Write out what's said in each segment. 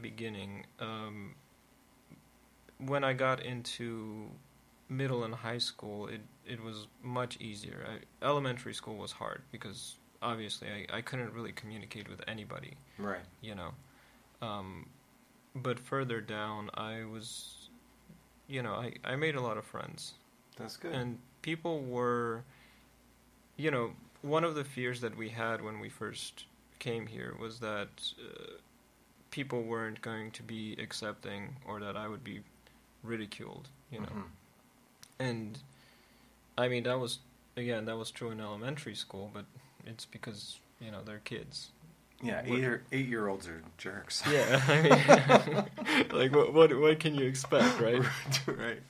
beginning. When I got into middle and high school, it was much easier. Elementary school was hard because obviously I couldn't really communicate with anybody. Right. You know. But further down, I was, I made a lot of friends. That's good. And people were, one of the fears that we had when we first came here was that people weren't going to be accepting, or that I would be ridiculed, Mm-hmm. And I mean, that was true in elementary school, but it's because, they're kids. Yeah, 8-year-olds are jerks. Yeah, I mean, like what can you expect, right? Right.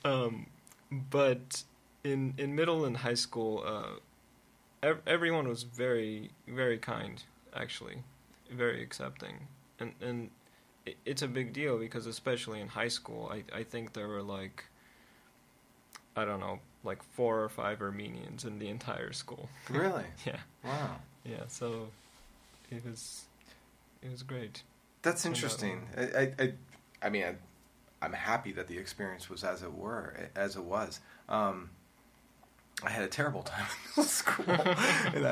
But in middle and high school, everyone was very, very kind, actually, very accepting, and it's a big deal because especially in high school, I think there were like, I don't know, like 4 or 5 Armenians in the entire school. Really? Yeah. Wow. Yeah. So it was great. That's interesting. I mean, I'm happy that the experience was as it was. I had a terrible time in middle school, and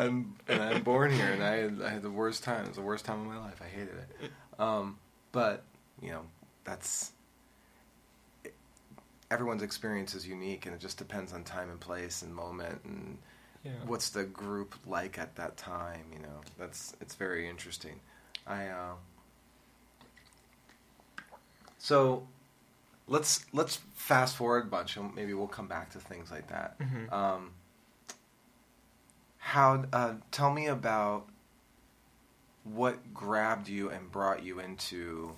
I'm born here, and I had the worst time. It was the worst time of my life. I hated it. But that's everyone's experience is unique, and it just depends on time and place and moment and what's the group like at that time. It's very interesting. So let's fast forward a bunch, and maybe we'll come back to things like that. Mm-hmm. Tell me about what grabbed you and brought you into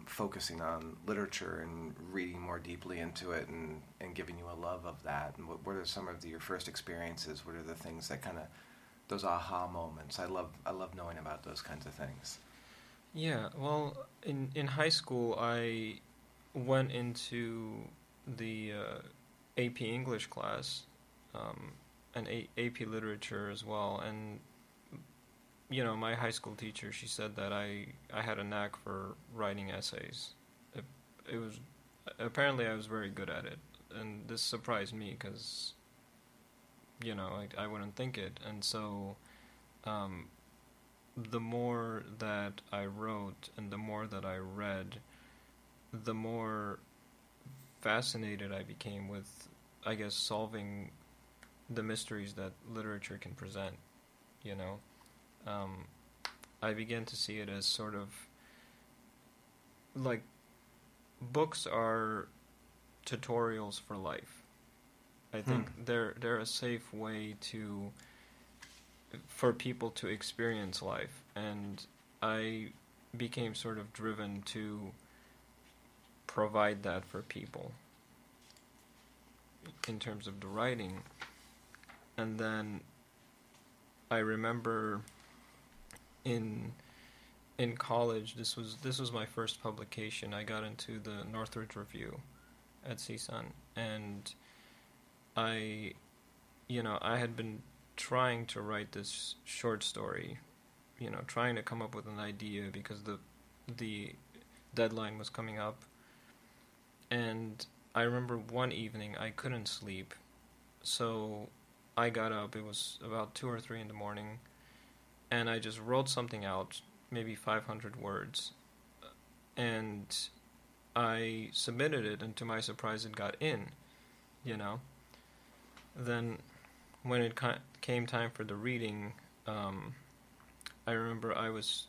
focusing on literature and reading more deeply into it, and giving you a love of that. And what are some of your first experiences? What are the things that kind of those aha moments? I love knowing about those kinds of things. Yeah, well, in high school, I went into the AP English class, and AP Literature as well, and my high school teacher, she said that I had a knack for writing essays. It was apparently I was very good at it, and this surprised me because I wouldn't think it, and so the more that I wrote and the more that I read, the more fascinated I became with, I guess, solving the mysteries that literature can present. I began to see it as sort of like books are tutorials for life. I think they're a safe way for people to experience life, and I became sort of driven to provide that for people in terms of the writing. And then I remember in college, this was my first publication. I got into the Northridge Review at CSUN, and I had been trying to write this short story, trying to come up with an idea because the deadline was coming up. And I remember one evening I couldn't sleep, so I got up. It was about 2 or 3 in the morning, and I just wrote something out, maybe 500 words, and I submitted it, and to my surprise it got in, Then when it came time for the reading, I remember I was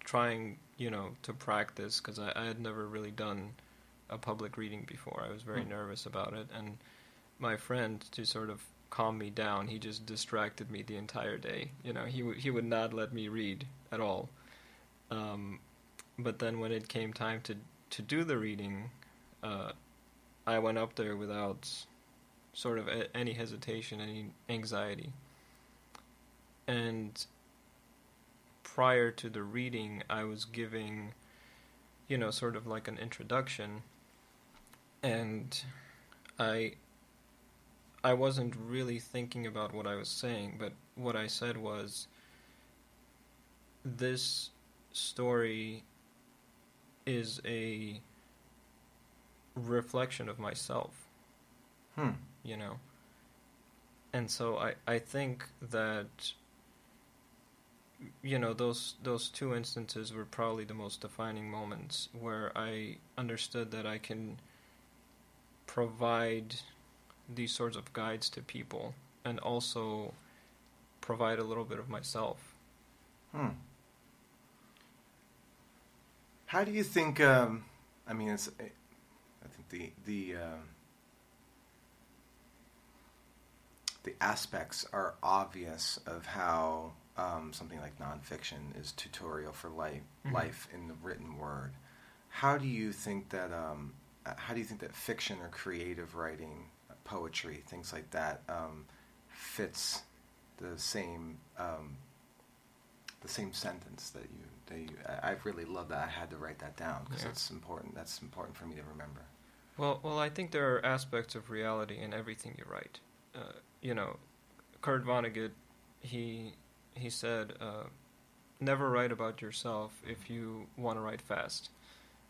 trying, to practice, because I had never really done a public reading before. I was very nervous about it, and my friend, to sort of calm me down, he just distracted me the entire day. He would not let me read at all. But then when it came time to do the reading, I went up there without sort of any hesitation, any anxiety. And prior to the reading, I was giving, sort of like an introduction, and I wasn't really thinking about what I was saying, but what I said was, this story is a reflection of myself, you know. And so I think that, you know, those two instances were probably the most defining moments where I understood that I can provide these sorts of guides to people and also provide a little bit of myself. How do you think? I mean, I think the aspects are obvious of how something like nonfiction is tutorial for life in the written word. How do you think that? How do you think that fiction or creative writing, poetry, things like that, fits the same sentence that you? I really love that. I had to write that down because it's important. That's important for me to remember. Well, I think there are aspects of reality in everything you write. You know, Kurt Vonnegut, he said, never write about yourself if you want to write fast.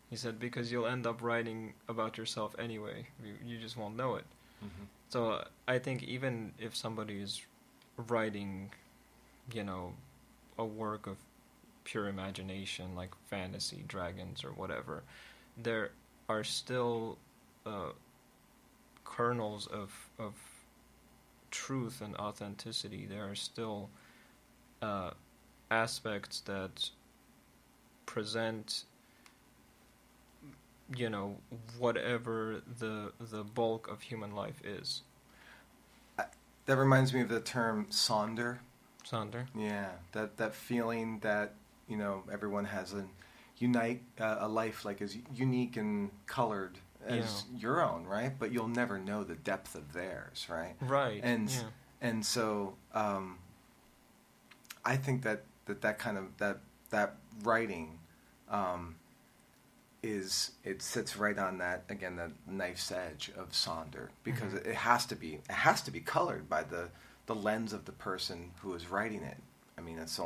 He said, because you'll end up writing about yourself anyway. You just won't know it. Mm-hmm. So I think even if somebody is writing, you know, a work of pure imagination, like fantasy, dragons, or whatever, there are still kernels of truth and authenticity. There are still aspects that present, you know, whatever the bulk of human life is. That reminds me of the term sonder. Sonder? Yeah, that feeling that, you know, everyone has a life like as unique and colored as your own, right? But you'll never know the depth of theirs, right? Right. And so I think that kind of that writing it sits right on that, again, that knife's edge of sonder, because it has to be colored by the lens of the person who is writing it. I mean, it's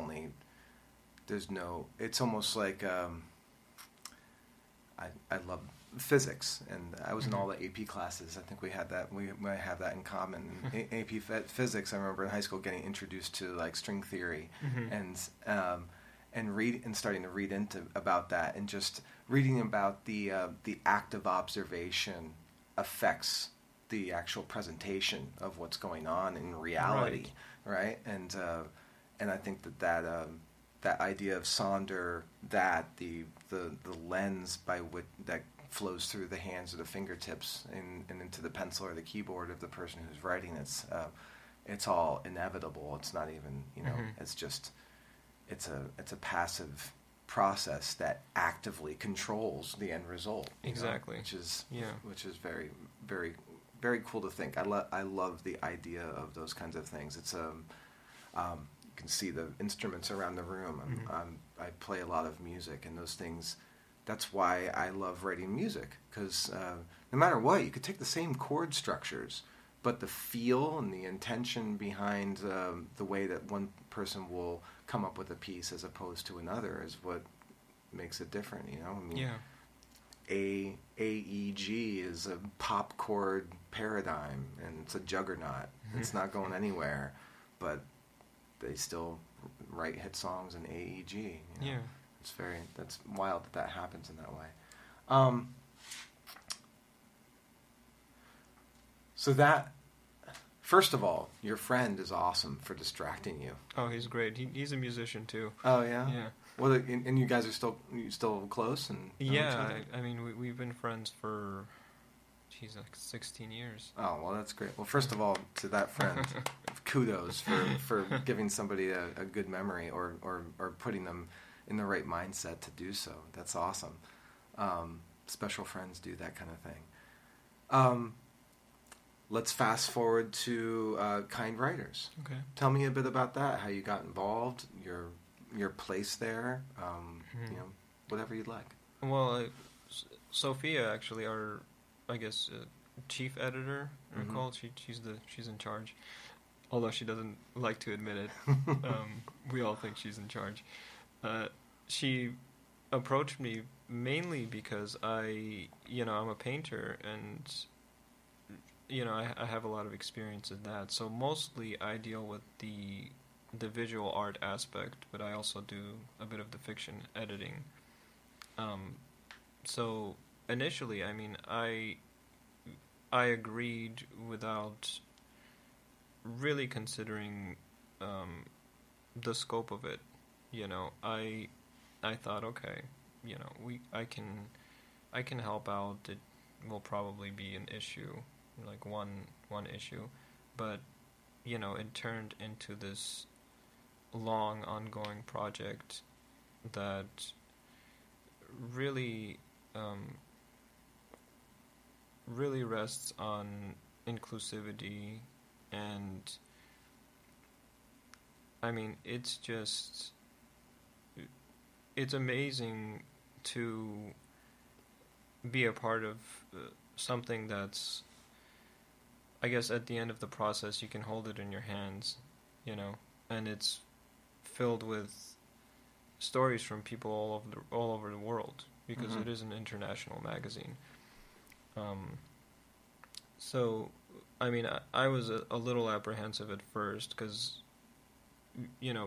almost like I love physics, and I was in all the AP classes. I think we had that. We might have that in common. AP physics. I remember in high school getting introduced to like string theory, and starting to read about that, and just reading about the act of observation affects the actual presentation of what's going on in reality, right? And I think that idea of sonder, that the lens by which that flows through the hands or the fingertips and into the pencil or the keyboard of the person who's writing, it's all inevitable. It's not even, you know, it's just it's a passive process that actively controls the end result. Exactly. Know, which is very, very, very cool to think. I love the idea of those kinds of things. It's you can see the instruments around the room. I play a lot of music, and those things. That's why I love writing music, because no matter what, you could take the same chord structures, but the feel and the intention behind the way that one person will come up with a piece as opposed to another is what makes it different. You know, I mean, AEG is a pop chord paradigm, and it's a juggernaut. It's not going anywhere, but they still write hit songs in AEG. You know? Yeah. That's wild that happens in that way. So that, first of all, your friend is awesome for distracting you. Oh, he's great. He's a musician too. Oh yeah. Yeah. Well, and you guys are still close and yeah. I mean, we've been friends for, like 16 years. Oh well, that's great. Well, first of all, to that friend, kudos for giving somebody a good memory or putting them in the right mindset to do so. That's awesome. Special friends do that kind of thing. Let's fast forward to Kind Writers. Okay. Tell me a bit about that. How you got involved, your place there. You know, whatever you'd like. Well, Sophia actually, our, I guess, chief editor, called. She's in charge, although she doesn't like to admit it. We all think she's in charge. She approached me mainly because I'm a painter, and I have a lot of experience in that. So mostly I deal with the visual art aspect, but I also do a bit of the fiction editing. So initially, I mean, I agreed without really considering the scope of it. I thought, okay, I can help out. It will probably be an issue, like one issue, but it turned into this long ongoing project that really really rests on inclusivity. And I mean, it's amazing to be a part of something that's, I guess, at the end of the process you can hold it in your hands, and it's filled with stories from people all over the world, because it is an international magazine. So, I mean, I was a little apprehensive at first, because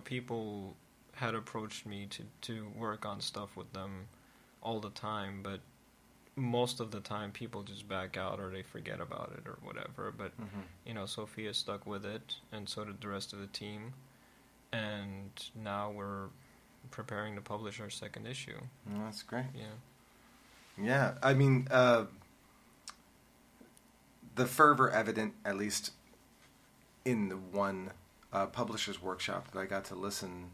people had approached me to work on stuff with them all the time, but most of the time people just back out or they forget about it or whatever. But Sophia stuck with it, and so did the rest of the team, and now we're preparing to publish our second issue. Oh, that's great. Yeah. I mean, the fervor evident, at least in the one publisher's workshop that I got to listen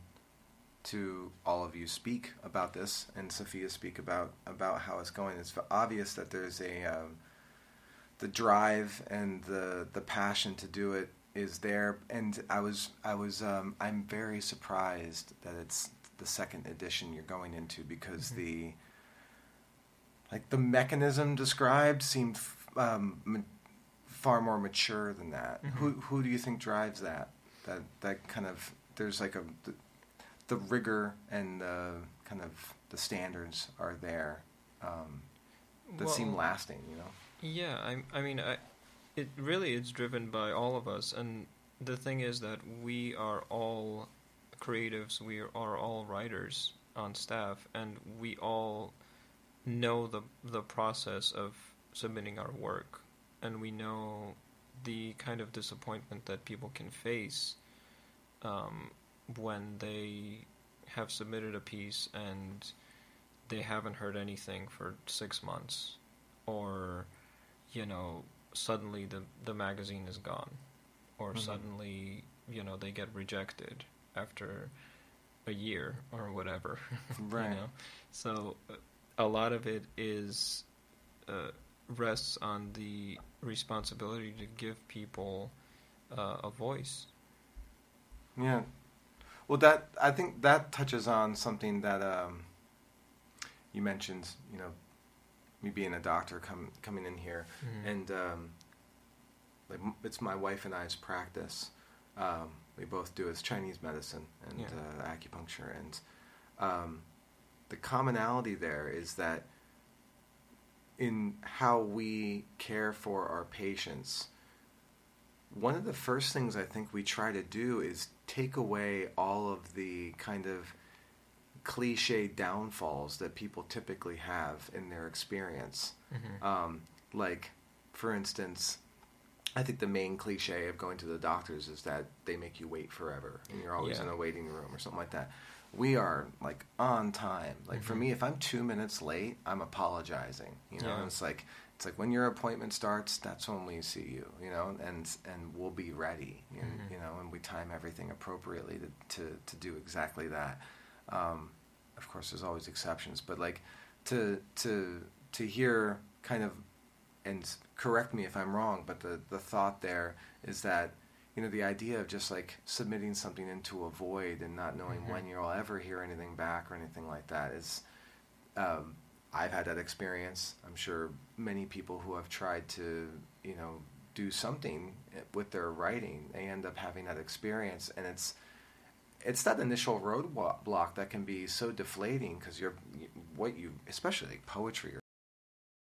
to all of you speak about this, and Sophia speak about how it's going. It's obvious that there's the drive and the passion to do it is there, and I'm very surprised that it's the second edition you're going into, because the mechanism described seemed far more mature than that. Who do you think drives that kind of, there's like the rigor and the kind of the standards are there that seem lasting, Yeah, I mean, it really is driven by all of us, and the thing is that we are all creatives, we are all writers on staff, and we all know the process of submitting our work, and we know the kind of disappointment that people can face when they have submitted a piece and they haven't heard anything for 6 months, or suddenly the magazine is gone, or suddenly they get rejected after a year or whatever. Right. So a lot of it is rests on the responsibility to give people a voice. Yeah. Well, I think that touches on something that you mentioned, me being a doctor coming in here, and it's my wife and I's practice. We both do is Chinese medicine and acupuncture, and the commonality there is that in how we care for our patients, one of the first things I think we try to do is take away all of the kind of cliche downfalls that people typically have in their experience. Like, for instance, I think the main cliche of going to the doctors is that they make you wait forever and you're always in a waiting room or something like that. We are like on time. Like for me, if I'm 2 minutes late, I'm apologizing. It's like when your appointment starts, that's when we see you. And we'll be ready. And we time everything appropriately to do exactly that. Of course, there's always exceptions, but like to hear kind of, and correct me if I'm wrong, but the thought there is that the idea of just like submitting something into a void and not knowing when you'll ever hear anything back or anything like that is, I've had that experience. I'm sure many people who have tried to, do something with their writing, they end up having that experience, and it's that initial roadblock that can be so deflating because especially like poetry